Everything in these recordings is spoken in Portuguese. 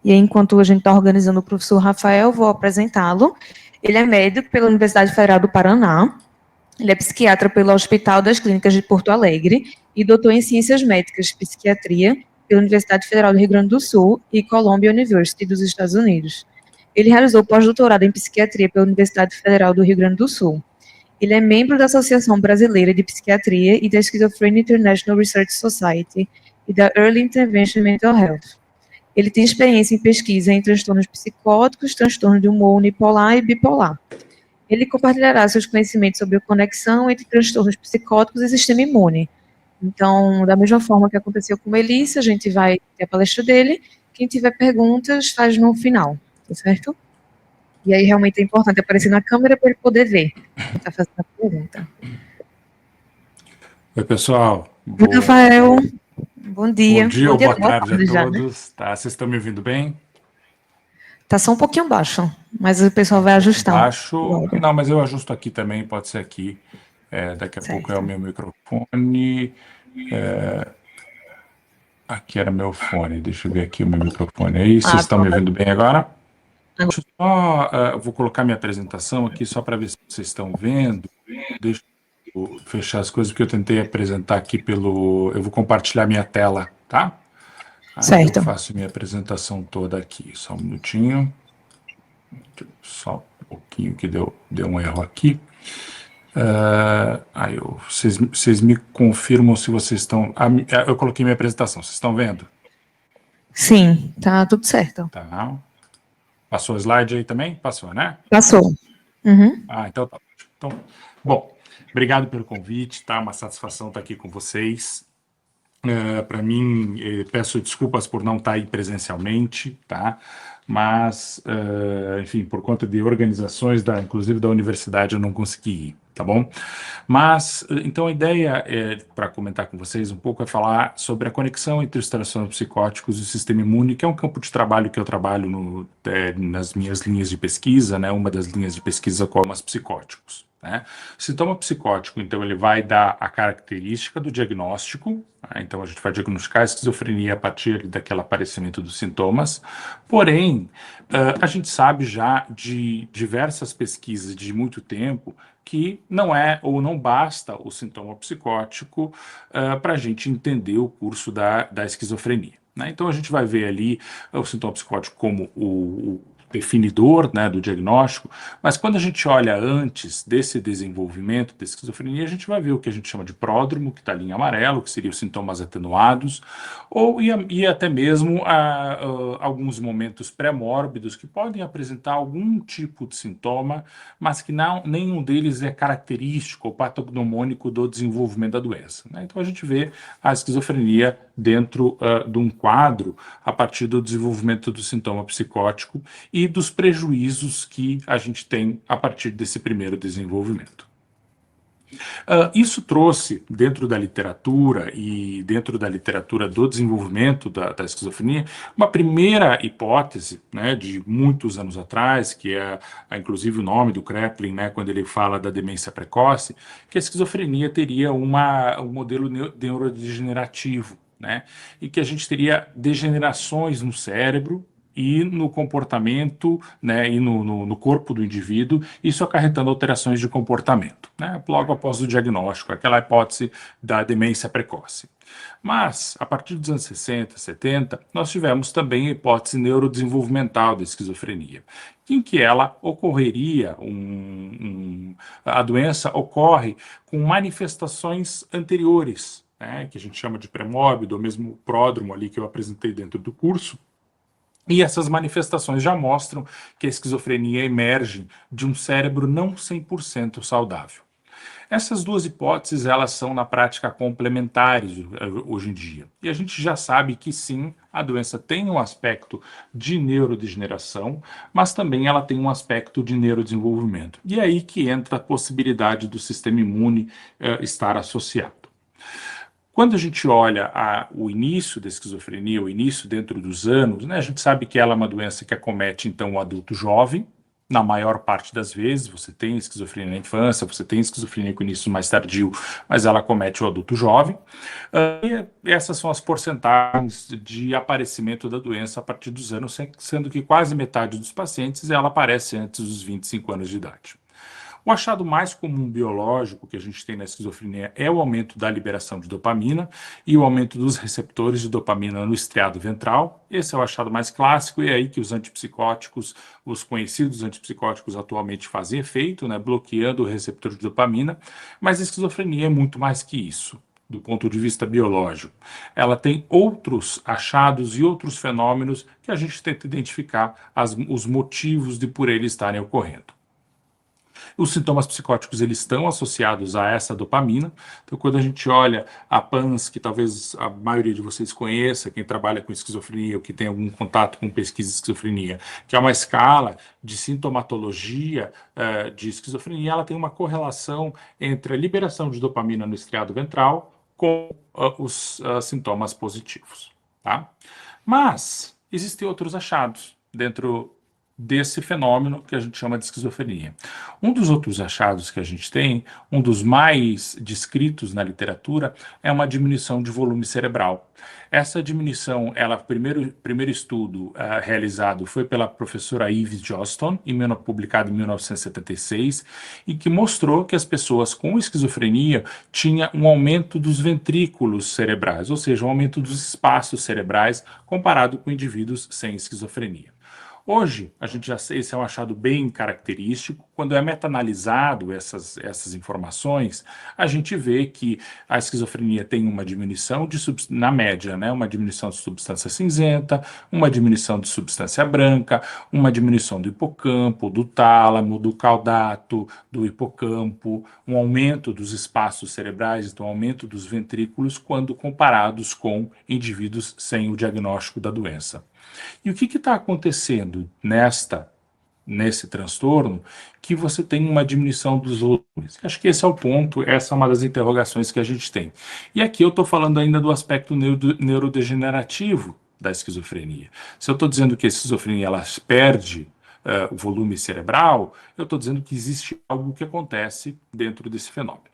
E aí, enquanto a gente está organizando o professor Rafael, vou apresentá-lo. Ele é médico pela Universidade Federal do Paraná, ele é psiquiatra pelo Hospital das Clínicas de Porto Alegre e doutor em Ciências Médicas e Psiquiatria pela Universidade Federal do Rio Grande do Sul e Columbia University dos Estados Unidos. Ele realizou pós-doutorado em Psiquiatria pela Universidade Federal do Rio Grande do Sul. Ele é membro da Associação Brasileira de Psiquiatria e da Schizophrenia International Research Society e da Early Intervention Mental Health. Ele tem experiência em pesquisa em transtornos psicóticos, transtorno de humor unipolar e bipolar. Ele compartilhará seus conhecimentos sobre a conexão entre transtornos psicóticos e sistema imune. Então, da mesma forma que aconteceu com Melissa, a gente vai ter a palestra dele. Quem tiver perguntas, faz no final, tá certo? E aí, realmente é importante aparecer na câmera para ele poder ver quem está fazendo a pergunta. Oi, pessoal. Oi, Rafael. Bom dia. Bom dia ou boa tarde a já, todos. Né? Tá, vocês estão me ouvindo bem? Tá só um pouquinho baixo, mas o pessoal vai ajustar. Baixo? Não, mas eu ajusto aqui também, pode ser aqui. Daqui a pouco é o meu microfone. Aqui era meu fone, deixa eu ver aqui o meu microfone. Aí, vocês estão me ouvindo bem agora? Deixa eu só, vou colocar minha apresentação aqui só para ver se vocês estão vendo. Deixa eu fechar as coisas, porque eu tentei apresentar aqui pelo... Eu vou compartilhar minha tela, tá? Aí certo. eu faço minha apresentação toda aqui. Só um minutinho. Só um pouquinho que deu um erro aqui. Aí vocês me confirmam se vocês estão... eu coloquei minha apresentação, vocês estão vendo? Sim, tá tudo certo. Tá. Passou o slide aí também? Passou, né? Passou. Uhum. Então tá. Então, bom, obrigado pelo convite, tá? Uma satisfação estar aqui com vocês. Para mim, peço desculpas por não estar aí presencialmente, tá? Mas, enfim, por conta de organizações, inclusive da universidade, eu não consegui ir, tá bom? Mas, então, a ideia para comentar com vocês um pouco é falar sobre a conexão entre os transtornos psicóticos e o sistema imune, que é um campo de trabalho que eu trabalho nas minhas linhas de pesquisa, né? Uma das linhas de pesquisa como os psicóticos. Né? O sintoma psicótico, então, ele vai dar a característica do diagnóstico, né? Então a gente vai diagnosticar a esquizofrenia a partir daquele aparecimento dos sintomas, porém, a gente sabe já de diversas pesquisas de muito tempo que não é ou não basta o sintoma psicótico para a gente entender o curso da esquizofrenia. Né? Então a gente vai ver ali o sintoma psicótico como o definidor, né, do diagnóstico, mas quando a gente olha antes desse desenvolvimento da esquizofrenia, a gente vai ver o que a gente chama de pródromo, que está ali em amarelo, que seriam os sintomas atenuados, e até mesmo alguns momentos pré-mórbidos que podem apresentar algum tipo de sintoma, mas que nenhum deles é característico ou patognomônico do desenvolvimento da doença. Né? Então a gente vê a esquizofrenia dentro de um quadro a partir do desenvolvimento do sintoma psicótico e dos prejuízos que a gente tem a partir desse primeiro desenvolvimento. Isso trouxe, dentro da literatura e dentro da literatura do desenvolvimento da esquizofrenia, uma primeira hipótese, né, de muitos anos atrás, que é inclusive o nome do Kraepelin, né, quando ele fala da demência precoce, que a esquizofrenia teria um modelo neurodegenerativo, né, e que a gente teria degenerações no cérebro e no comportamento, né, e no corpo do indivíduo, isso acarretando alterações de comportamento, né, logo após o diagnóstico, aquela hipótese da demência precoce. Mas, a partir dos anos 60, 70, nós tivemos também a hipótese neurodesenvolvimental da esquizofrenia, em que ela ocorreria, a doença ocorre com manifestações anteriores, né, que a gente chama de pré-mórbido, ou mesmo pródromo ali que eu apresentei dentro do curso. E essas manifestações já mostram que a esquizofrenia emerge de um cérebro não 100% saudável. Essas duas hipóteses, elas são na prática complementares hoje em dia. E a gente já sabe que sim, a doença tem um aspecto de neurodegeneração, mas também ela tem um aspecto de neurodesenvolvimento. E é aí que entra a possibilidade do sistema imune estar associado. Quando a gente olha o início da esquizofrenia, o início dentro dos anos, né, a gente sabe que ela é uma doença que acomete, então, o adulto jovem, Na maior parte das vezes, você tem esquizofrenia na infância, você tem esquizofrenia com início mais tardio, mas ela comete o adulto jovem. E essas são as porcentagens de aparecimento da doença a partir dos anos, sendo que quase metade dos pacientes ela aparece antes dos 25 anos de idade. O achado mais comum biológico que a gente tem na esquizofrenia é o aumento da liberação de dopamina e o aumento dos receptores de dopamina no estriado ventral. Esse é o achado mais clássico e é aí que os antipsicóticos, os conhecidos antipsicóticos atualmente fazem efeito, né, bloqueando o receptor de dopamina, mas a esquizofrenia é muito mais que isso do ponto de vista biológico. Ela tem outros achados e outros fenômenos que a gente tenta identificar os motivos de por eles estarem ocorrendo. Os sintomas psicóticos eles estão associados a essa dopamina. Então, quando a gente olha a PANSS, que talvez a maioria de vocês conheça, quem trabalha com esquizofrenia ou que tem algum contato com pesquisa de esquizofrenia, que é uma escala de sintomatologia de esquizofrenia, ela tem uma correlação entre a liberação de dopamina no estriado ventral com os sintomas positivos. Tá? Mas existem outros achados dentro desse fenômeno que a gente chama de esquizofrenia. Um dos outros achados que a gente tem, um dos mais descritos na literatura, é uma diminuição de volume cerebral. Essa diminuição, primeiro estudo realizado foi pela professora Eve Johnston, publicado em 1976, e que mostrou que as pessoas com esquizofrenia tinham um aumento dos ventrículos cerebrais, ou seja, um aumento dos espaços cerebrais comparado com indivíduos sem esquizofrenia. Hoje, a gente já sei, esse é um achado bem característico. Quando é meta-analisado essas informações, a gente vê que a esquizofrenia tem uma diminuição na média, né, uma diminuição de substância cinzenta, uma diminuição de substância branca, uma diminuição do hipocampo, do tálamo, do caudato, do hipocampo, um aumento dos espaços cerebrais, então um aumento dos ventrículos quando comparados com indivíduos sem o diagnóstico da doença. E o que está acontecendo nesse transtorno que você tem uma diminuição dos volumes? Acho que esse é o ponto, essa é uma das interrogações que a gente tem. E aqui eu estou falando ainda do aspecto neurodegenerativo da esquizofrenia. Se eu estou dizendo que a esquizofrenia ela perde o volume cerebral, eu estou dizendo que existe algo que acontece dentro desse fenômeno.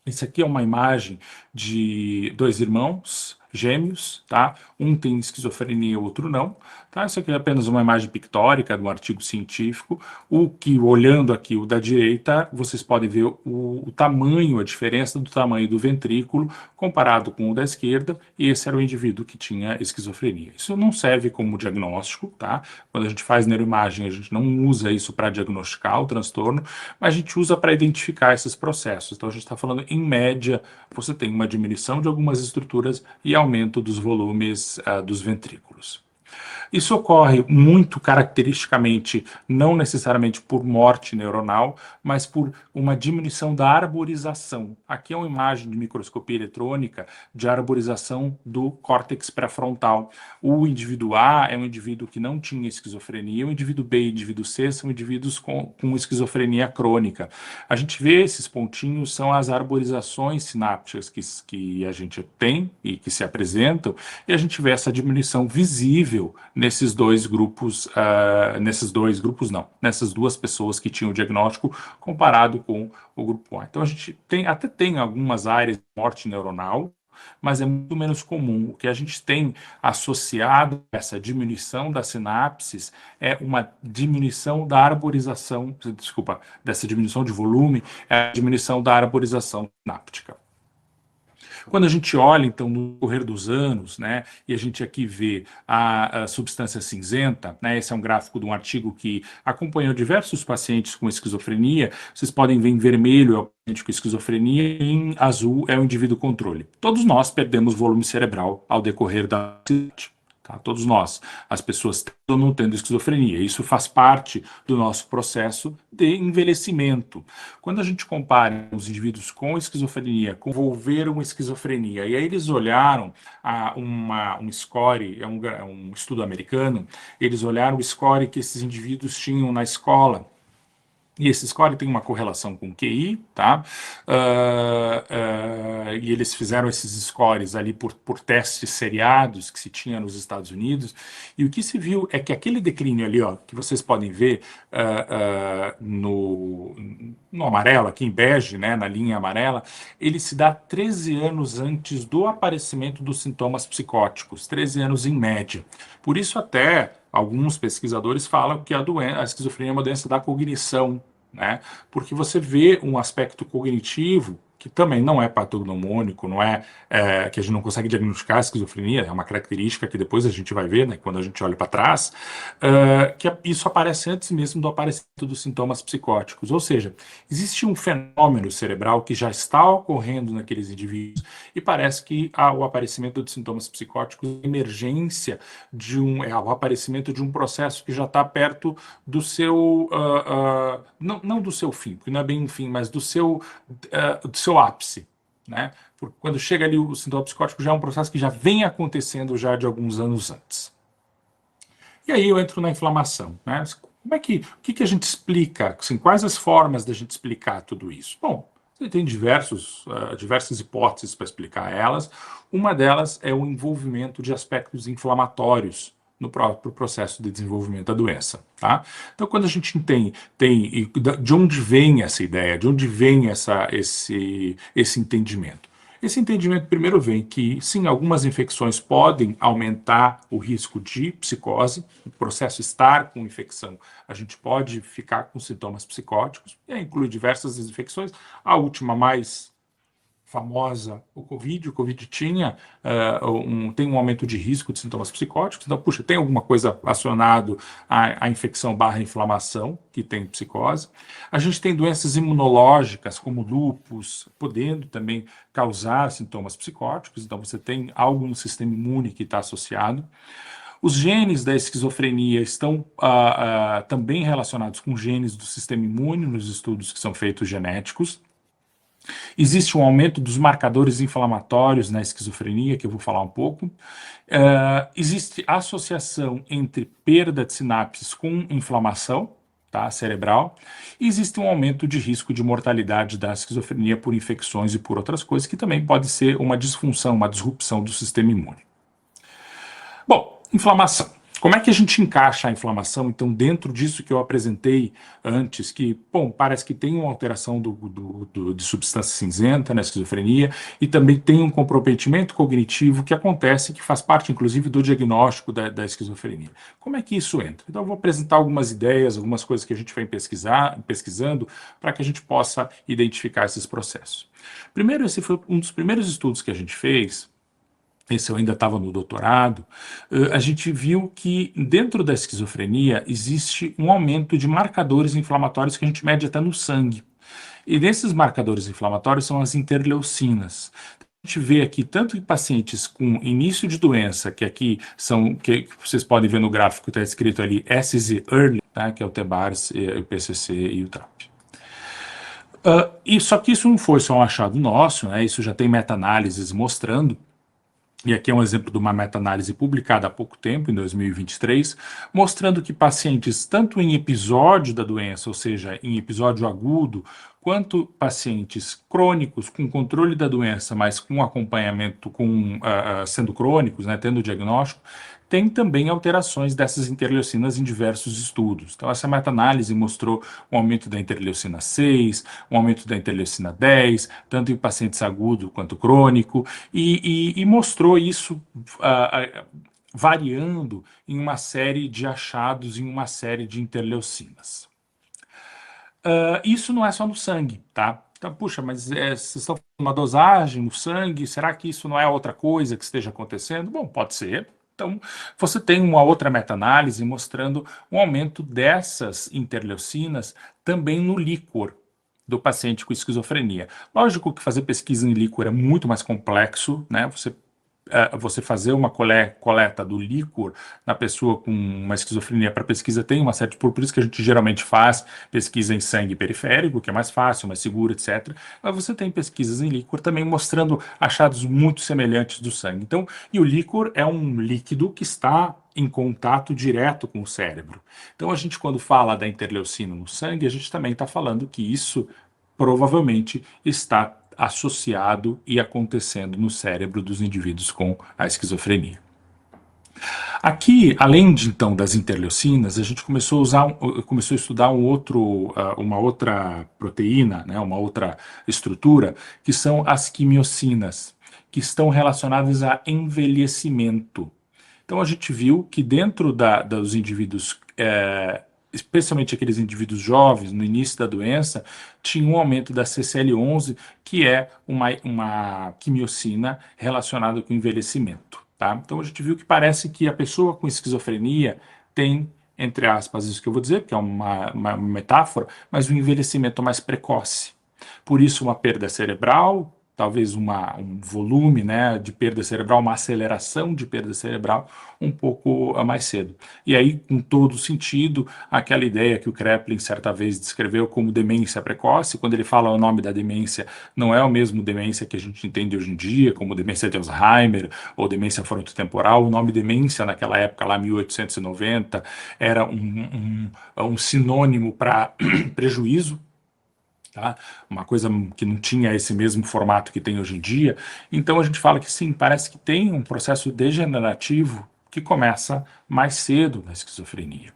Esse aqui é uma imagem de dois irmãos gêmeos, tá? Um tem esquizofrenia e o outro não, tá? Isso aqui é apenas uma imagem pictórica de um artigo científico. Olhando aqui o da direita, vocês podem ver o tamanho, a diferença do tamanho do ventrículo comparado com o da esquerda, e esse era o indivíduo que tinha esquizofrenia. Isso não serve como diagnóstico, tá? Quando a gente faz neuroimagem, a gente não usa isso para diagnosticar o transtorno, mas a gente usa para identificar esses processos. Então, a gente está falando, em média, você tem uma diminuição de algumas estruturas e aumento dos volumes dos ventrículos. Isso ocorre muito caracteristicamente, não necessariamente por morte neuronal, mas por uma diminuição da arborização. Aqui é uma imagem de microscopia eletrônica de arborização do córtex pré-frontal. O indivíduo A é um indivíduo que não tinha esquizofrenia, o indivíduo B e o indivíduo C são indivíduos com esquizofrenia crônica. A gente vê esses pontinhos, são as arborizações sinápticas que a gente tem e que se apresentam, e a gente vê essa diminuição visível nessas duas pessoas que tinham o diagnóstico comparado com o grupo A. Então a gente tem algumas áreas de morte neuronal, mas é muito menos comum. O que a gente tem associado a essa diminuição das sinapses é uma diminuição da arborização, dessa diminuição de volume, é a diminuição da arborização sináptica. Quando a gente olha, então, no correr dos anos, né, e a gente aqui vê a substância cinzenta, né, esse é um gráfico de um artigo que acompanhou diversos pacientes com esquizofrenia, vocês podem ver em vermelho é o paciente com esquizofrenia e em azul é o indivíduo controle. Todos nós perdemos volume cerebral ao decorrer da idade. Tá? Todos nós, as pessoas tendo ou não tendo esquizofrenia. Isso faz parte do nosso processo de envelhecimento. Quando a gente compara os indivíduos com esquizofrenia, convolveram esquizofrenia, e aí eles olharam um score, é um estudo americano, eles olharam o score que esses indivíduos tinham na escola. E esse score tem uma correlação com o QI, tá? E eles fizeram esses scores ali por testes seriados que se tinha nos Estados Unidos. E o que se viu é que aquele declínio ali, ó, que vocês podem ver no amarelo, aqui em bege, né, na linha amarela, ele se dá 13 anos antes do aparecimento dos sintomas psicóticos, 13 anos em média. Por isso até alguns pesquisadores falam que a esquizofrenia é uma doença da cognição, né? Porque você vê um aspecto cognitivo que também não é patognomônico, não é, que a gente não consegue diagnosticar a esquizofrenia, é uma característica que depois a gente vai ver, né, quando a gente olha para trás, que isso aparece antes mesmo do aparecimento dos sintomas psicóticos. Ou seja, existe um fenômeno cerebral que já está ocorrendo naqueles indivíduos e parece que o aparecimento de sintomas psicóticos é emergência o aparecimento de um processo que já está perto do seu, não do seu fim, porque não é bem um fim, mas do seu ápice, né? Porque quando chega ali o sintoma psicótico já é um processo que já vem acontecendo já de alguns anos antes. E aí eu entro na inflamação, né? O que a gente explica? Assim, quais as formas da gente explicar tudo isso? Bom, você tem diversas hipóteses para explicar elas. Uma delas é o envolvimento de aspectos inflamatórios no próprio processo de desenvolvimento da doença, tá? Então, quando a gente de onde vem essa ideia, de onde vem esse entendimento? Esse entendimento primeiro vem que, sim, algumas infecções podem aumentar o risco de psicose, o processo estar com infecção, a gente pode ficar com sintomas psicóticos, e aí inclui diversas infecções, a última mais famosa, o Covid tinha tem um aumento de risco de sintomas psicóticos, então, puxa, tem alguma coisa relacionada à infecção barra inflamação, que tem psicose. A gente tem doenças imunológicas, como lúpus, podendo também causar sintomas psicóticos, então você tem algo no sistema imune que está associado. Os genes da esquizofrenia estão também relacionados com genes do sistema imune, nos estudos que são feitos genéticos. Existe um aumento dos marcadores inflamatórios na esquizofrenia, que eu vou falar um pouco. Existe associação entre perda de sinapses com inflamação, tá, cerebral. E existe um aumento de risco de mortalidade da esquizofrenia por infecções e por outras coisas, que também pode ser uma disfunção, uma disrupção do sistema imune. Bom, inflamação. Como é que a gente encaixa a inflamação, então, dentro disso que eu apresentei antes, que, bom, parece que tem uma alteração de substância cinzenta na esquizofrenia e também tem um comprometimento cognitivo que acontece, que faz parte, inclusive, do diagnóstico da esquizofrenia. Como é que isso entra? Então, eu vou apresentar algumas ideias, algumas coisas que a gente vem pesquisando para que a gente possa identificar esses processos. Primeiro, esse foi um dos primeiros estudos que a gente fez. Esse eu ainda estava no doutorado, a gente viu que dentro da esquizofrenia existe um aumento de marcadores inflamatórios que a gente mede até no sangue. E desses marcadores inflamatórios são as interleucinas. A gente vê aqui tanto em pacientes com início de doença, que aqui são, que vocês podem ver no gráfico, está escrito ali SZ Early, tá, que é o TBARS, o PCC e o TRAP. Só que isso não foi só um achado nosso, né, isso já tem meta-análises mostrando. E aqui é um exemplo de uma meta-análise publicada há pouco tempo, em 2023, mostrando que pacientes, tanto em episódio da doença, ou seja, em episódio agudo, quanto pacientes crônicos com controle da doença, mas com acompanhamento, sendo crônicos, né, tendo diagnóstico, tem também alterações dessas interleucinas em diversos estudos. Então, essa meta-análise mostrou um aumento da interleucina 6, um aumento da interleucina 10, tanto em pacientes agudo quanto crônico, e mostrou isso variando em uma série de achados, em uma série de interleucinas. Isso não é só no sangue, tá? Então, puxa, mas vocês estão fazendo uma dosagem no sangue, será que isso não é outra coisa que esteja acontecendo? Bom, pode ser. Então, você tem uma outra meta-análise mostrando um aumento dessas interleucinas também no líquor do paciente com esquizofrenia. Lógico que fazer pesquisa em líquor é muito mais complexo, né? Você você fazer uma coleta do líquor na pessoa com uma esquizofrenia para pesquisa tem uma série por isso que a gente geralmente faz pesquisa em sangue periférico, que é mais fácil, mais seguro, etc. Mas você tem pesquisas em líquor também mostrando achados muito semelhantes do sangue. Então, e o líquor é um líquido que está em contato direto com o cérebro. Então, a gente, quando fala da interleucina no sangue, a gente também está falando que isso provavelmente está associado e acontecendo no cérebro dos indivíduos com a esquizofrenia. Aqui, além de então das interleucinas, a gente começou a estudar uma outra proteína, né, uma outra estrutura, que são as quimiocinas, que estão relacionadas a envelhecimento. Então a gente viu que dentro dos indivíduos, especialmente aqueles indivíduos jovens, no início da doença, tinha um aumento da CCL11, que é uma quimiocina relacionada com envelhecimento. Tá? Então a gente viu que parece que a pessoa com esquizofrenia tem, entre aspas, isso que eu vou dizer, que é uma metáfora, mas um envelhecimento mais precoce. Por isso, uma perda cerebral, talvez um volume, né, de perda cerebral, uma aceleração de perda cerebral um pouco mais cedo. E aí, com todo sentido, aquela ideia que o Kraepelin certa vez descreveu como demência precoce, quando ele fala o nome da demência, não é o mesmo demência que a gente entende hoje em dia, como demência de Alzheimer ou demência frontotemporal. O nome demência naquela época, lá 1890, era um sinônimo para prejuízo. Tá? Uma coisa que não tinha esse mesmo formato que tem hoje em dia. Então a gente fala que sim, parece que tem um processo degenerativo que começa mais cedo na esquizofrenia.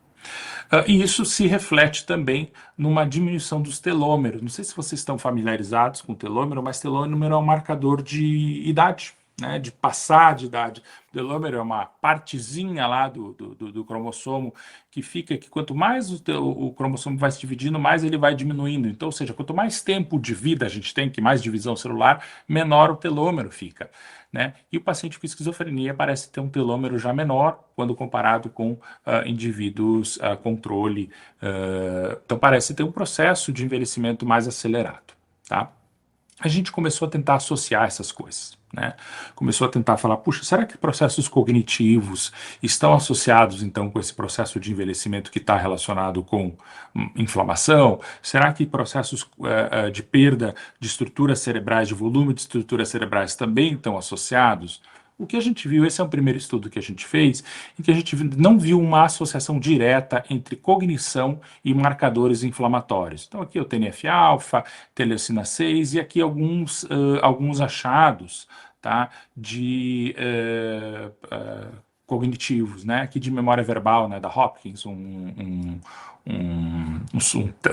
E isso se reflete também numa diminuição dos telômeros. Não sei se vocês estão familiarizados com o telômero, mas telômero é um marcador de idade, né, de passar de idade. O telômero é uma partezinha lá do cromossomo que fica que quanto mais o cromossomo vai se dividindo, mais ele vai diminuindo. Então, ou seja, quanto mais tempo de vida a gente tem, que mais divisão celular, menor o telômero fica. Né? E o paciente com esquizofrenia parece ter um telômero já menor quando comparado com indivíduos controle. Então parece ter um processo de envelhecimento mais acelerado. Tá? A gente começou a tentar associar essas coisas. Né? Começou a tentar falar, puxa, será que processos cognitivos estão associados, então, com esse processo de envelhecimento que está relacionado com inflamação? Será que processos de perda de estruturas cerebrais, de volume de estruturas cerebrais também estão associados? O que a gente viu, esse é o primeiro estudo que a gente fez, em que a gente não viu uma associação direta entre cognição e marcadores inflamatórios. Então aqui o TNF-alfa, teleucina 6 e aqui alguns achados, tá, de cognitivos, né, aqui de memória verbal, né, da Hopkins, um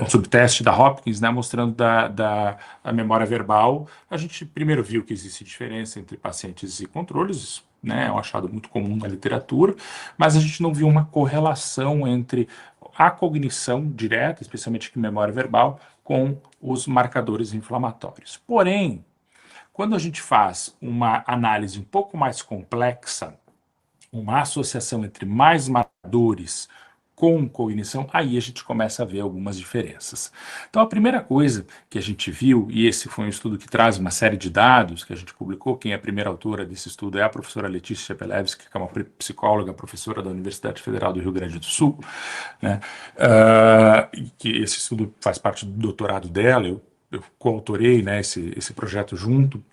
subteste da Hopkins, né, mostrando a memória verbal. A gente primeiro viu que existe diferença entre pacientes e controles, né, é um achado muito comum na literatura, mas a gente não viu uma correlação entre a cognição direta, especialmente com memória verbal, com os marcadores inflamatórios. Porém, quando a gente faz uma análise um pouco mais complexa, uma associação entre mais marcadores com cognição, aí a gente começa a ver algumas diferenças. Então, a primeira coisa que a gente viu, e esse foi um estudo que traz uma série de dados que a gente publicou, quem é a primeira autora desse estudo é a professora Letícia Chepelevski, que é uma psicóloga, professora da Universidade Federal do Rio Grande do Sul, né? Que esse estudo faz parte do doutorado dela, eu coautorei, né, esse projeto junto.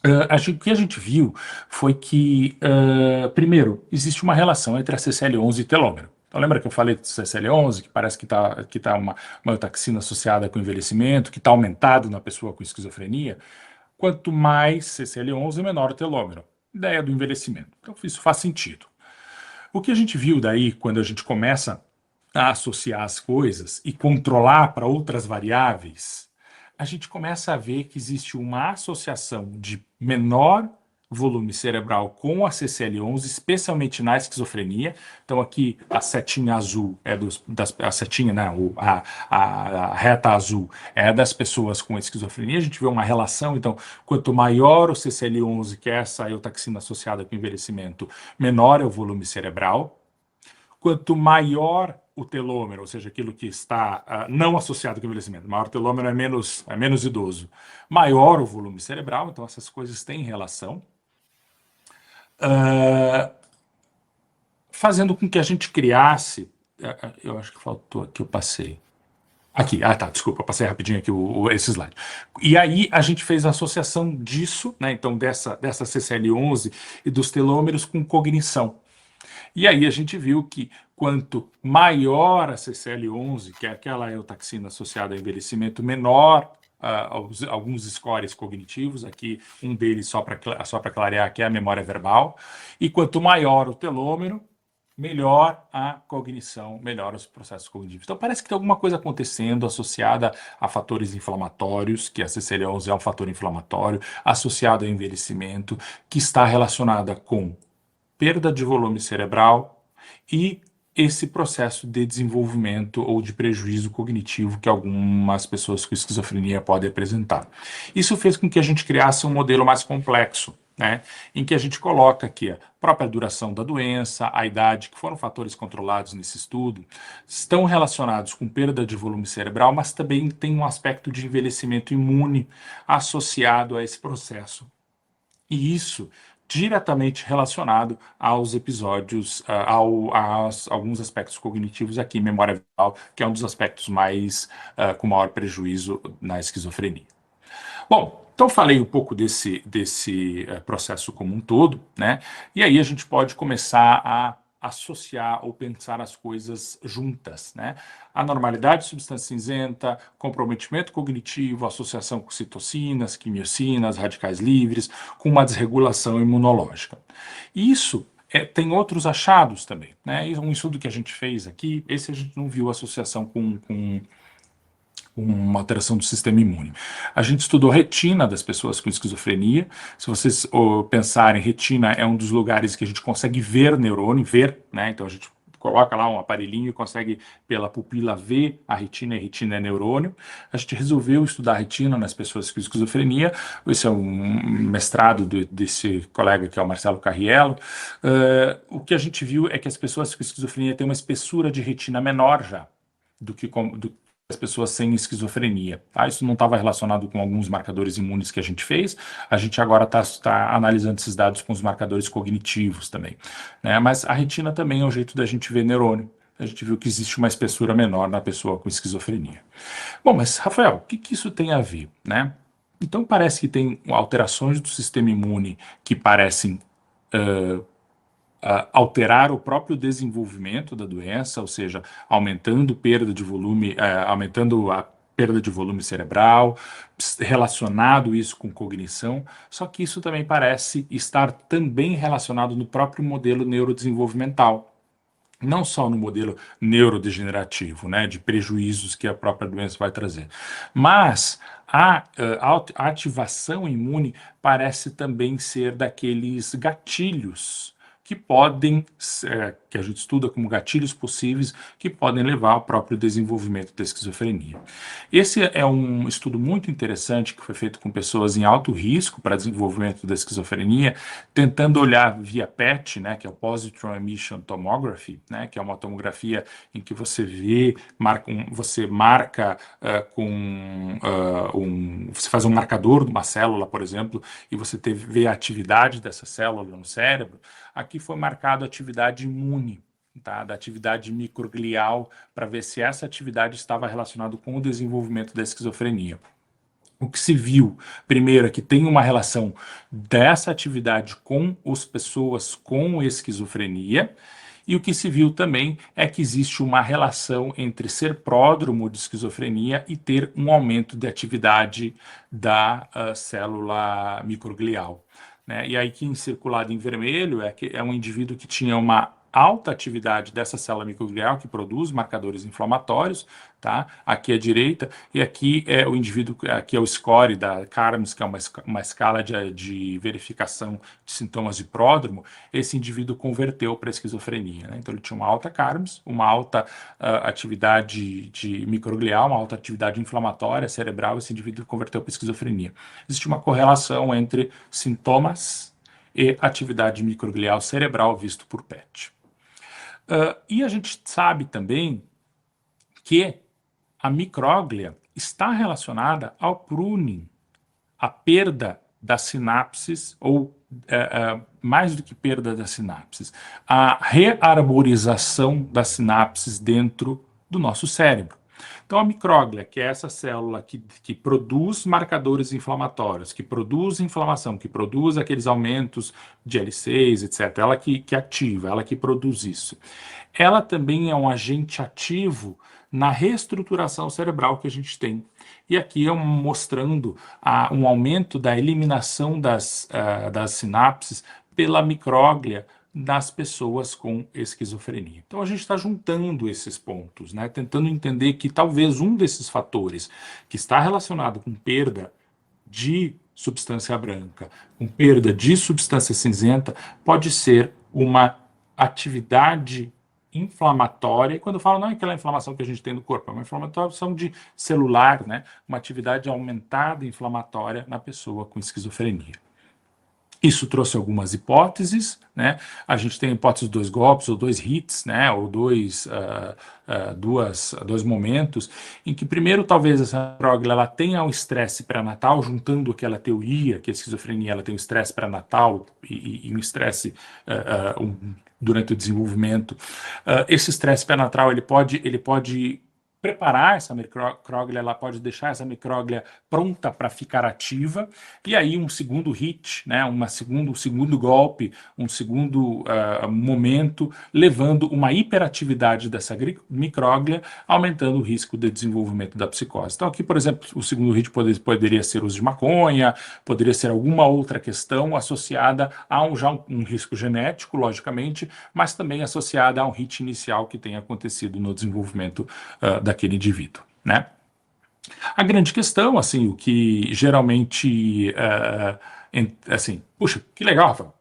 O que a gente viu foi que, primeiro, existe uma relação entre a CCL11 e telômero. Então, lembra que eu falei de CCL11, que parece que tá uma eutaxina associada com envelhecimento, que está aumentado na pessoa com esquizofrenia? Quanto mais CCL11, menor o telômero. Ideia do envelhecimento. Então, isso faz sentido. O que a gente viu daí, quando a gente começa a associar as coisas e controlar para outras variáveis, a gente começa a ver que existe uma associação de menor volume cerebral com a CCL11, especialmente na esquizofrenia. Então aqui a setinha azul é a setinha, né, a reta azul é das pessoas com esquizofrenia. A gente vê uma relação, então quanto maior o CCL11, que é essa eutaxina associada com envelhecimento, menor é o volume cerebral. Quanto maior o telômero, ou seja, aquilo que está não associado com o envelhecimento, maior o telômero é menos idoso, maior o volume cerebral, então essas coisas têm relação. fazendo com que a gente criasse... Eu acho que faltou aqui, eu passei. Aqui, tá, desculpa, eu passei rapidinho aqui esse slide. E aí a gente fez a associação disso, né, então dessa CCL11 e dos telômeros com cognição. E aí a gente viu que quanto maior a CCL11, que é aquela eutaxina associada ao envelhecimento, menor alguns scores cognitivos, aqui um deles só para clarear, que é a memória verbal, e quanto maior o telômero, melhor a cognição, melhor os processos cognitivos. Então parece que tem alguma coisa acontecendo associada a fatores inflamatórios, que a CCL11 é um fator inflamatório, associado ao envelhecimento, que está relacionada com perda de volume cerebral e esse processo de desenvolvimento ou de prejuízo cognitivo que algumas pessoas com esquizofrenia podem apresentar. Isso fez com que a gente criasse um modelo mais complexo, né, em que a gente coloca aqui a própria duração da doença, a idade, que foram fatores controlados nesse estudo, estão relacionados com perda de volume cerebral, mas também tem um aspecto de envelhecimento imune associado a esse processo. E isso diretamente relacionado aos episódios, a alguns aspectos cognitivos aqui, memória verbal, que é um dos aspectos mais com maior prejuízo na esquizofrenia. Bom, então falei um pouco desse processo como um todo, né? E aí a gente pode começar a associar ou pensar as coisas juntas, né? A normalidade de substância cinzenta, comprometimento cognitivo, associação com citocinas, quimiocinas, radicais livres, com uma desregulação imunológica. Isso tem outros achados também, né? Um estudo que a gente fez aqui, esse a gente não viu associação com uma alteração do sistema imune. A gente estudou retina das pessoas com esquizofrenia. Se vocês pensarem, retina é um dos lugares que a gente consegue ver neurônio, né? Então a gente coloca lá um aparelhinho e consegue, pela pupila, ver a retina, e a retina é neurônio. A gente resolveu estudar a retina nas pessoas com esquizofrenia. Esse é um mestrado desse colega que é o Marcelo Carriello. O que a gente viu é que as pessoas com esquizofrenia têm uma espessura de retina menor já do que as pessoas sem esquizofrenia. Tá? Isso não estava relacionado com alguns marcadores imunes que a gente fez, a gente agora está analisando esses dados com os marcadores cognitivos também. Né? Mas a retina também é um jeito da gente ver neurônio. A gente viu que existe uma espessura menor na pessoa com esquizofrenia. Bom, mas Rafael, o que isso tem a ver? Né? Então parece que tem alterações do sistema imune que parecem alterar o próprio desenvolvimento da doença, ou seja, aumentando perda de volume, aumentando a perda de volume cerebral, relacionado isso com cognição, só que isso também parece estar também relacionado no próprio modelo neurodesenvolvimental. Não só no modelo neurodegenerativo, né, de prejuízos que a própria doença vai trazer, mas a ativação imune parece também ser daqueles gatilhos que podem, que a gente estuda como gatilhos possíveis, que podem levar ao próprio desenvolvimento da esquizofrenia. Esse é um estudo muito interessante que foi feito com pessoas em alto risco para desenvolvimento da esquizofrenia, tentando olhar via PET, né, que é o Positron Emission Tomography, né, que é uma tomografia em que você vê, você marca você faz um marcador de uma célula, por exemplo, e você vê a atividade dessa célula no cérebro. Aqui foi marcado a atividade imune, tá, da atividade microglial, para ver se essa atividade estava relacionada com o desenvolvimento da esquizofrenia. O que se viu, primeiro, é que tem uma relação dessa atividade com as pessoas com esquizofrenia, e o que se viu também é que existe uma relação entre ser pródromo de esquizofrenia e ter um aumento de atividade da célula microglial. Né? E aí, que circulado em vermelho é um indivíduo que tinha uma alta atividade dessa célula microglial que produz marcadores inflamatórios, tá? Aqui à direita, e aqui é o indivíduo, aqui é o score da CARMS, que é uma escala de verificação de sintomas de pródromo. Esse indivíduo converteu para esquizofrenia, né? Então ele tinha uma alta CARMS, uma alta atividade de microglial, uma alta atividade inflamatória cerebral, esse indivíduo converteu para esquizofrenia. Existe uma correlação entre sintomas e atividade microglial cerebral visto por PET. E a gente sabe também que a micróglia está relacionada ao pruning, a perda das sinapses ou mais do que perda das sinapses, a rearborização das sinapses dentro do nosso cérebro. Então, a micróglia, que é essa célula que produz marcadores inflamatórios, que produz inflamação, que produz aqueles aumentos de L6, etc., ela que ativa, ela que produz isso. Ela também é um agente ativo na reestruturação cerebral que a gente tem. E aqui eu mostrando um aumento da eliminação das sinapses pela micróglia das pessoas com esquizofrenia. Então a gente está juntando esses pontos, né, tentando entender que talvez um desses fatores que está relacionado com perda de substância branca, com perda de substância cinzenta, pode ser uma atividade inflamatória. E quando eu falo, não é aquela inflamação que a gente tem no corpo, é uma inflamação de celular, né? Uma atividade aumentada inflamatória na pessoa com esquizofrenia. Isso trouxe algumas hipóteses, né? A gente tem a hipótese de 2 golpes, ou 2 hits, né? Ou dois momentos, em que primeiro talvez essa droga ela tenha um estresse pré-natal, juntando aquela teoria que a esquizofrenia ela tem um estresse pré-natal e um estresse durante o desenvolvimento. Esse estresse pré-natal ele pode preparar essa micróglia, ela pode deixar essa micróglia pronta para ficar ativa, e aí um segundo hit, né, um segundo golpe, um segundo momento, levando uma hiperatividade dessa micróglia, aumentando o risco de desenvolvimento da psicose. Então aqui, por exemplo, o segundo hit poderia ser o uso de maconha, poderia ser alguma outra questão associada a um risco genético, logicamente, mas também associada a um hit inicial que tenha acontecido no desenvolvimento daquele indivíduo, né? A grande questão, assim, o que geralmente, assim, puxa, que legal, Rafael,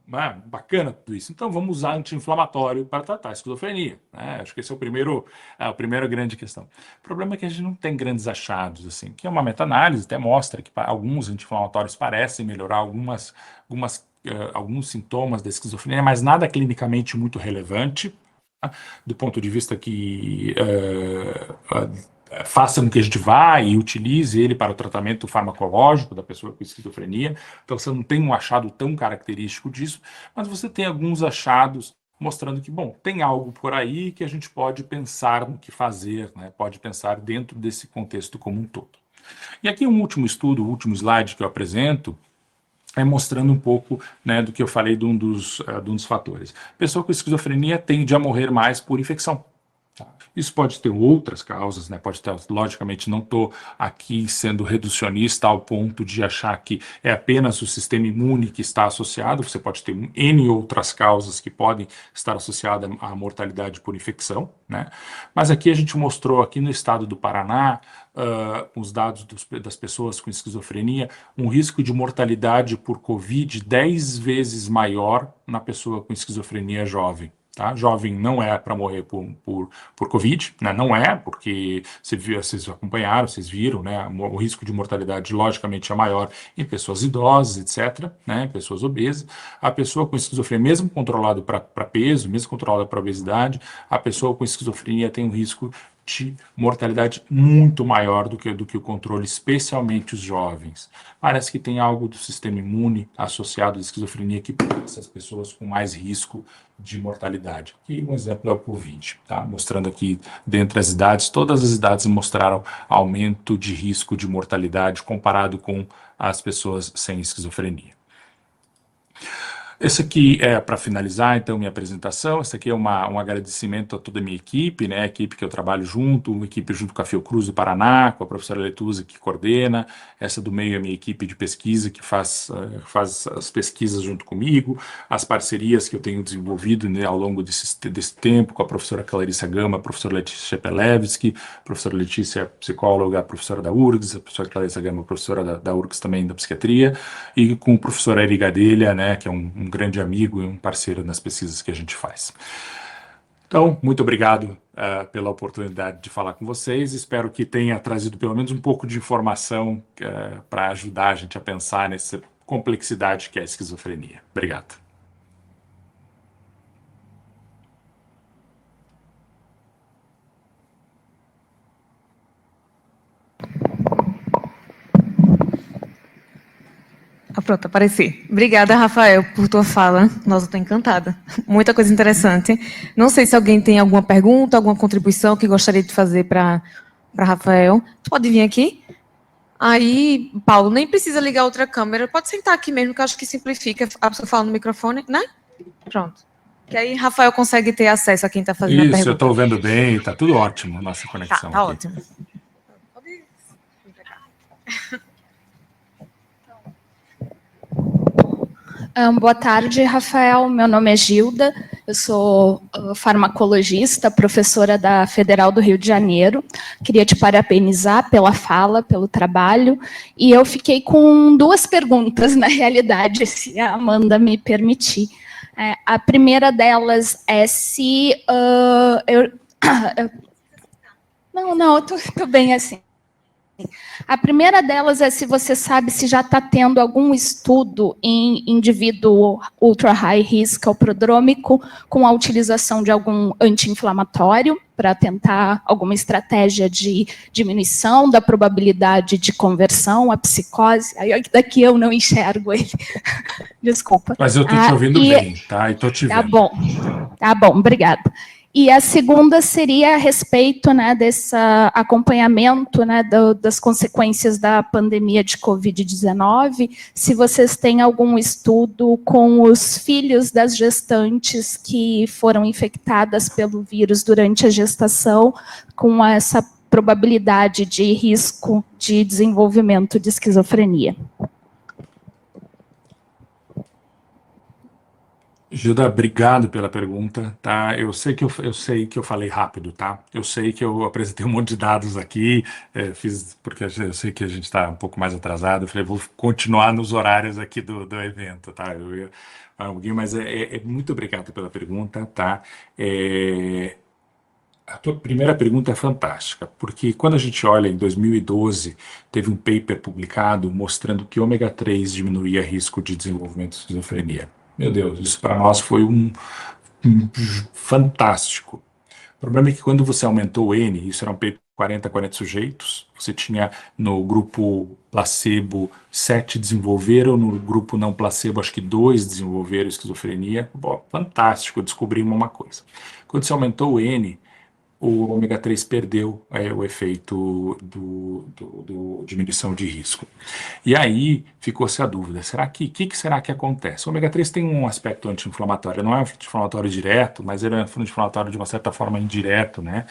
bacana tudo isso, então vamos usar anti-inflamatório para tratar a esquizofrenia, né? Acho que esse é a primeira grande questão. O problema é que a gente não tem grandes achados, assim, que é uma meta-análise, até mostra que alguns anti-inflamatórios parecem melhorar alguns sintomas da esquizofrenia, mas nada clinicamente muito relevante, do ponto de vista que faça com que a gente vá e utilize ele para o tratamento farmacológico da pessoa com esquizofrenia. Então você não tem um achado tão característico disso, mas você tem alguns achados mostrando que, bom, tem algo por aí que a gente pode pensar no que fazer, né? Pode pensar dentro desse contexto como um todo. E aqui um último estudo, o último slide que eu apresento, mostrando um pouco, né, do que eu falei de um dos fatores. A pessoa com esquizofrenia tende a morrer mais por infecção. Tá? Isso pode ter outras causas, né? Pode ter, logicamente, não estou aqui sendo reducionista ao ponto de achar que é apenas o sistema imune que está associado, você pode ter N outras causas que podem estar associadas à mortalidade por infecção, né? Mas aqui a gente mostrou, aqui no estado do Paraná, os dados das pessoas com esquizofrenia, um risco de mortalidade por Covid 10 vezes maior na pessoa com esquizofrenia jovem. Tá? Jovem não é para morrer por Covid, né? Não é, porque vocês acompanharam, vocês viram, né? O risco de mortalidade, logicamente, é maior em pessoas idosas, etc., né? Pessoas obesas. A pessoa com esquizofrenia, mesmo controlada para peso, mesmo controlada para obesidade, a pessoa com esquizofrenia tem um risco de mortalidade muito maior do que o controle, especialmente os jovens. Parece que tem algo do sistema imune associado à esquizofrenia que põe essas pessoas com mais risco de mortalidade. E um exemplo é o Covid, tá? Mostrando aqui, dentre as idades, todas as idades mostraram aumento de risco de mortalidade comparado com as pessoas sem esquizofrenia. Esse aqui é para finalizar, então, minha apresentação. Esse aqui é um agradecimento a toda a minha equipe, né? A equipe que eu trabalho junto, uma equipe junto com a Fiocruz do Paraná, com a professora Letusa, que coordena. Essa do meio é a minha equipe de pesquisa, que faz as pesquisas junto comigo, as parcerias que eu tenho desenvolvido, né, ao longo desse tempo, com a professora Clarissa Gama, a professora Letícia Shepelevski, a professora Letícia, psicóloga, a professora da URGS, a professora Clarissa Gama, professora da URGS também da psiquiatria, e com o professor Eri Gadelha, né, que é um grande amigo e um parceiro nas pesquisas que a gente faz. Então, muito obrigado pela oportunidade de falar com vocês. Espero que tenha trazido pelo menos um pouco de informação para ajudar a gente a pensar nessa complexidade que é a esquizofrenia. Obrigado. Pronto, apareci. Obrigada, Rafael, por tua fala. Nossa, estou encantada. Muita coisa interessante. Não sei se alguém tem alguma pergunta, alguma contribuição que gostaria de fazer para Rafael. Tu pode vir aqui? Aí, Paulo, nem precisa ligar outra câmera. Pode sentar aqui mesmo, que eu acho que simplifica. A pessoa fala no microfone, né? Pronto. Que aí Rafael consegue ter acesso a quem está fazendo a Isso, eu pergunta. estou vendo bem, está tudo ótimo a nossa conexão Tá aqui. ótimo. Boa tarde, Rafael. Meu nome é Gilda, eu sou farmacologista, professora da Federal do Rio de Janeiro. Queria te parabenizar pela fala, pelo trabalho, e eu fiquei com duas perguntas, na realidade, se a Amanda me permitir. A primeira delas é se Não, eu estou bem assim. A primeira delas é se você sabe se já está tendo algum estudo em indivíduo ultra high risk ou prodrômico com a utilização de algum anti-inflamatório para tentar alguma estratégia de diminuição da probabilidade de conversão à psicose. Aí daqui eu não enxergo ele. Desculpa. Mas eu estou te ouvindo bem, tá? E estou te vendo. Tá bom, obrigada. E a segunda seria a respeito, né, desse acompanhamento, né, das consequências da pandemia de Covid-19, se vocês têm algum estudo com os filhos das gestantes que foram infectadas pelo vírus durante a gestação, com essa probabilidade de risco de desenvolvimento de esquizofrenia. Gilda, obrigado pela pergunta, tá? Eu sei que eu falei rápido, tá? Eu sei que eu apresentei um monte de dados aqui, fiz porque eu sei que a gente está um pouco mais atrasado. Eu falei, vou continuar nos horários aqui do evento, tá? Mas muito obrigado pela pergunta, tá? A tua primeira pergunta é fantástica, porque quando a gente olha em 2012, teve um paper publicado mostrando que ômega 3 diminuía risco de desenvolvimento de esquizofrenia. Meu Deus, isso para nós foi um fantástico. O problema é que quando você aumentou o N, isso era um paper de 40 sujeitos, você tinha no grupo placebo 7 desenvolveram, no grupo não placebo acho que 2 desenvolveram esquizofrenia. Bom, fantástico, descobrimos uma coisa. Quando você aumentou o N, o ômega 3 perdeu o efeito do diminuição de risco. E aí ficou-se a dúvida, que será que acontece? O ômega 3 tem um aspecto anti-inflamatório, não é um anti-inflamatório direto, mas ele é um anti-inflamatório de uma certa forma indireto, né?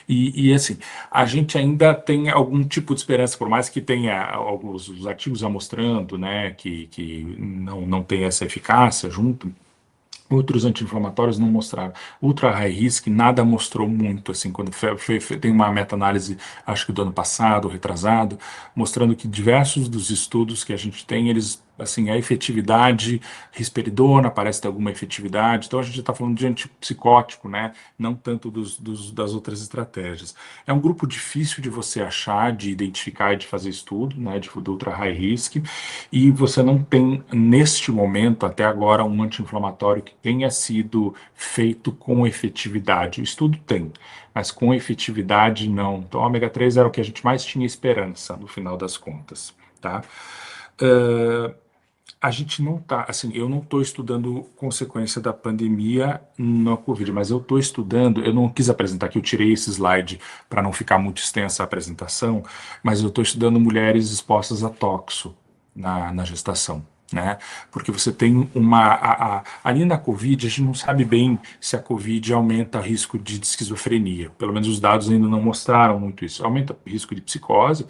E assim, a gente ainda tem algum tipo de esperança, por mais que tenha alguns os artigos já mostrando, né, que não tem essa eficácia junto. Outros anti-inflamatórios não mostraram. Ultra high risk, nada mostrou muito, assim, quando tem uma meta-análise, acho que do ano passado, retrasado, mostrando que diversos dos estudos que a gente tem, eles, assim, a efetividade, risperidona parece ter alguma efetividade, então a gente está falando de antipsicótico, né, não tanto das outras estratégias. É um grupo difícil de você achar, de identificar e de fazer estudo, né, do ultra high risk, e você não tem, neste momento, até agora, um anti-inflamatório que tenha sido feito com efetividade. O estudo tem, mas com efetividade não. Então, o ômega 3 era o que a gente mais tinha esperança, no final das contas, tá? A gente não está, assim, eu não estou estudando consequência da pandemia na Covid, mas eu estou estudando, eu não quis apresentar aqui, eu tirei esse slide para não ficar muito extensa a apresentação, mas eu estou estudando mulheres expostas a tóxico na gestação, né? Porque você tem ali na Covid, a gente não sabe bem se a Covid aumenta o risco de esquizofrenia. Pelo menos os dados ainda não mostraram muito isso. Aumenta o risco de psicose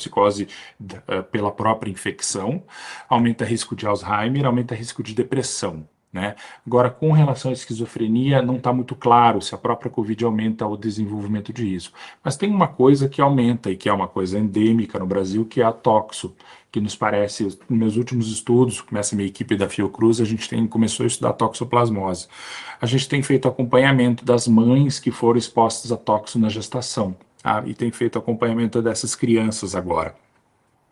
pela própria infecção, aumenta o risco de Alzheimer, aumenta o risco de depressão. Né? Agora, com relação à esquizofrenia, não está muito claro se a própria Covid aumenta o desenvolvimento de risco. Mas tem uma coisa que aumenta, e que é uma coisa endêmica no Brasil, que é a toxo, que nos parece, nos meus últimos estudos, com essa minha equipe da Fiocruz, a gente começou a estudar toxoplasmose. A gente tem feito acompanhamento das mães que foram expostas a toxo na gestação, tá? E tem feito acompanhamento dessas crianças agora.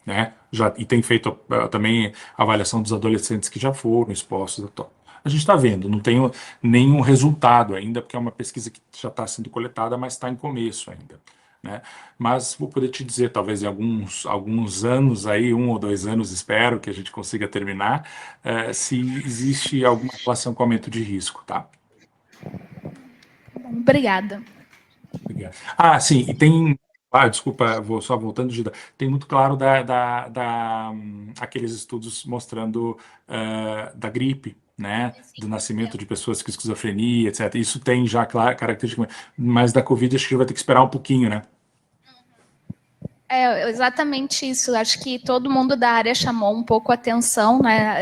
Né? E tem feito também avaliação dos adolescentes que já foram expostos a toxo. A gente está vendo, não tem nenhum resultado ainda, porque é uma pesquisa que já está sendo coletada, mas está em começo ainda. né? Mas vou poder te dizer, talvez em alguns anos aí, 1 ou 2 anos, espero que a gente consiga terminar, se existe alguma relação com aumento de risco, tá? Obrigada. Obrigado. Ah, sim, e tem. Ah, desculpa, vou só voltando, Gida. Tem muito claro aqueles estudos mostrando da gripe, né? Do nascimento de pessoas com esquizofrenia, etc. Isso tem já, claro, característica, mas da Covid acho que vai ter que esperar um pouquinho, né? É exatamente isso. Acho que todo mundo da área chamou um pouco a atenção, né?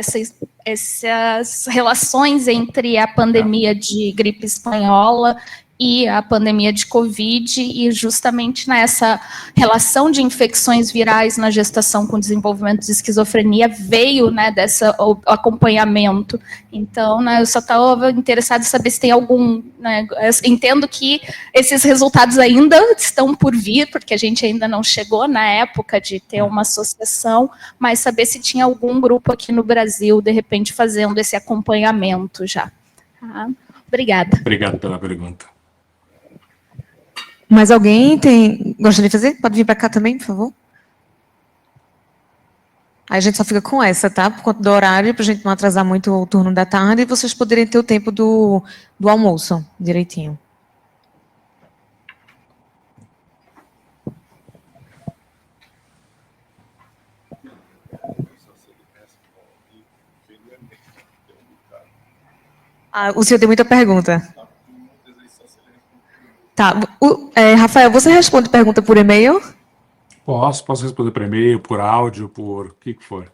Essas relações entre a pandemia de gripe espanhola e a pandemia de Covid, e justamente nessa relação de infecções virais na gestação com desenvolvimento de esquizofrenia veio, né, desse acompanhamento. Então, né, eu só estava interessada em saber se tem algum, né, entendo que esses resultados ainda estão por vir, porque a gente ainda não chegou na época de ter uma associação, mas saber se tinha algum grupo aqui no Brasil, de repente, fazendo esse acompanhamento já. Tá? Obrigada. Obrigado pela pergunta. Mais alguém gostaria de fazer? Pode vir para cá também, por favor. Aí a gente só fica com essa, tá? Por conta do horário, para a gente não atrasar muito o turno da tarde, e vocês poderem ter o tempo do almoço direitinho. Ah, o senhor tem muita pergunta. Tá. Rafael, você responde pergunta por e-mail? Posso responder por e-mail, por áudio, por o que for.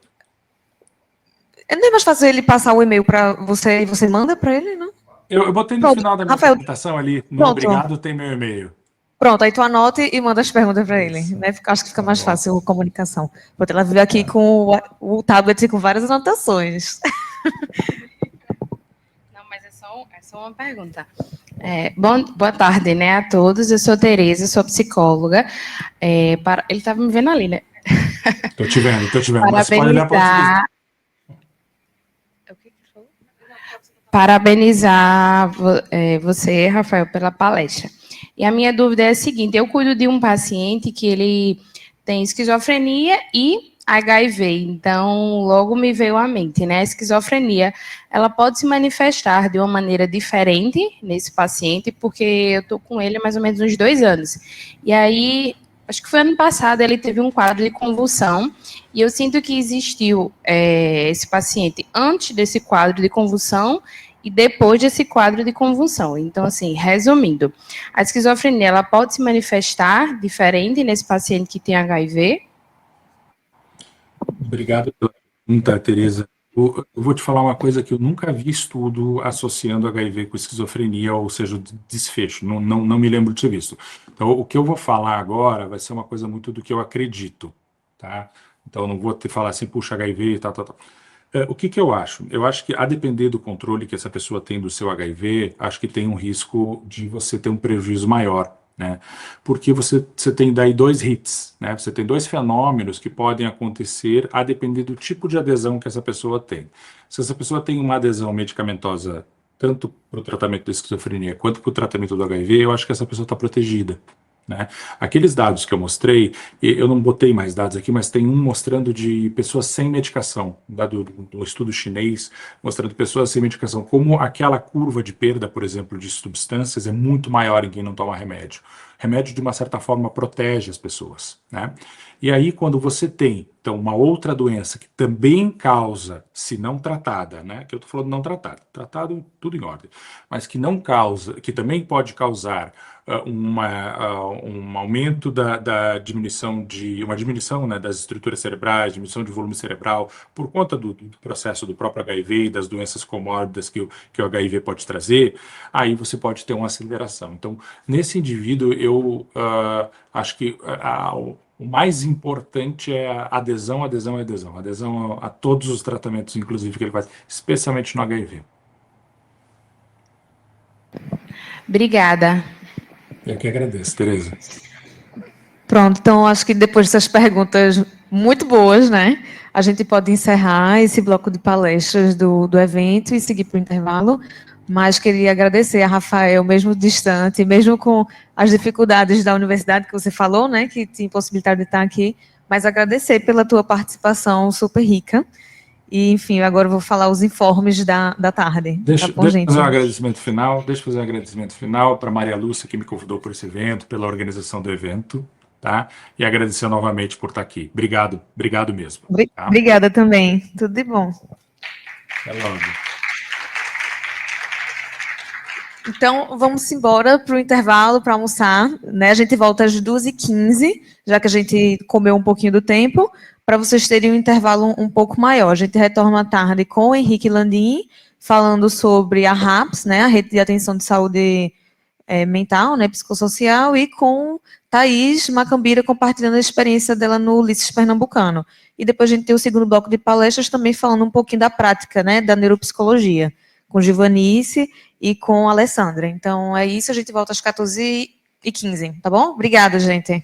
Não é mais fácil ele passar o e-mail para você e você manda para ele, não? Eu botei no Pronto, final da minha Rafael, apresentação ali, no pronto. obrigado, tem meu e-mail. Pronto, aí tu anota e manda as perguntas para ele, né? Acho que fica mais fácil a comunicação. Pronto, ela veio aqui com o tablet com várias anotações. Não, mas é só uma pergunta. Boa tarde, né, a todos. Eu sou Tereza, sou psicóloga. Ele estava me vendo ali, né? Tô te vendo. Mas pode olhar para Parabenizar você, Rafael, pela palestra. E a minha dúvida é a seguinte: eu cuido de um paciente que ele tem esquizofrenia e HIV, então logo me veio à mente, né? A esquizofrenia, ela pode se manifestar de uma maneira diferente nesse paciente, porque eu estou com ele há mais ou menos uns 2 anos. E aí, acho que foi ano passado, ele teve um quadro de convulsão, e eu sinto que existiu esse paciente antes desse quadro de convulsão e depois desse quadro de convulsão. Então, assim, resumindo, a esquizofrenia, ela pode se manifestar diferente nesse paciente que tem HIV? Obrigado pela pergunta, Tereza. Eu vou te falar uma coisa que eu nunca vi estudo associando HIV com esquizofrenia, ou seja, o desfecho. Não me lembro de ter visto. Então, o que eu vou falar agora vai ser uma coisa muito do que eu acredito, tá? Então, não vou te falar assim, puxa, HIV e tal. O que eu acho? Eu acho que, a depender do controle que essa pessoa tem do seu HIV, acho que tem um risco de você ter um prejuízo maior, né? Porque você tem daí 2 hits, né? Você tem 2 fenômenos que podem acontecer a depender do tipo de adesão que essa pessoa tem. Se essa pessoa tem uma adesão medicamentosa tanto para o tratamento da esquizofrenia quanto para o tratamento do HIV, eu acho que essa pessoa está protegida, né? Aqueles dados que eu mostrei, eu não botei mais dados aqui, mas tem um mostrando de pessoas sem medicação, dado do estudo chinês, mostrando pessoas sem medicação, como aquela curva de perda, por exemplo, de substâncias é muito maior em quem não toma remédio. Remédio, de uma certa forma, protege as pessoas, né? E aí, quando você tem, então, uma outra doença que também causa, se não tratada, né? Que eu estou falando não tratada, tratado, tudo em ordem, mas que não causa, que também pode causar um aumento da diminuição uma diminuição, né, das estruturas cerebrais, diminuição de volume cerebral, por conta do processo do próprio HIV e das doenças comórbidas que o HIV pode trazer, aí você pode ter uma aceleração. Então, nesse indivíduo, eu acho que o mais importante é a adesão a todos os tratamentos, inclusive, que ele faz, especialmente no HIV. Obrigada. Eu que agradeço, Tereza. Pronto, então acho que depois dessas perguntas muito boas, né, a gente pode encerrar esse bloco de palestras do evento e seguir para o intervalo. mas queria agradecer a Rafael, mesmo distante, mesmo com as dificuldades da universidade que você falou, né, que te impossibilitaram de estar aqui, mas agradecer pela tua participação super rica. E, enfim, agora eu vou falar os informes da tarde. Deixa bom, eu gente? fazer um agradecimento final. Deixa eu fazer um agradecimento final para Maria Lúcia, que me convidou por esse evento, pela organização do evento, tá? E agradecer novamente por estar aqui. Obrigado, obrigado mesmo. Tá? Obrigada também. Tudo de bom. Até logo. Então, vamos embora para o intervalo, para almoçar, né? A gente volta às 2h15, já que a gente comeu um pouquinho do tempo, para vocês terem um intervalo um pouco maior. A gente retorna à tarde com o Henrique Landim, falando sobre a RAPS, né? A Rede de Atenção de Saúde Mental, né? Psicossocial, e com Thaís Macambira compartilhando a experiência dela no Ulisses Pernambucano. E depois a gente tem o segundo bloco de palestras também falando um pouquinho da prática, né? Da neuropsicologia, com Givanice e com a Alessandra. Então, é isso, a gente volta às 14h15, tá bom? Obrigada, gente.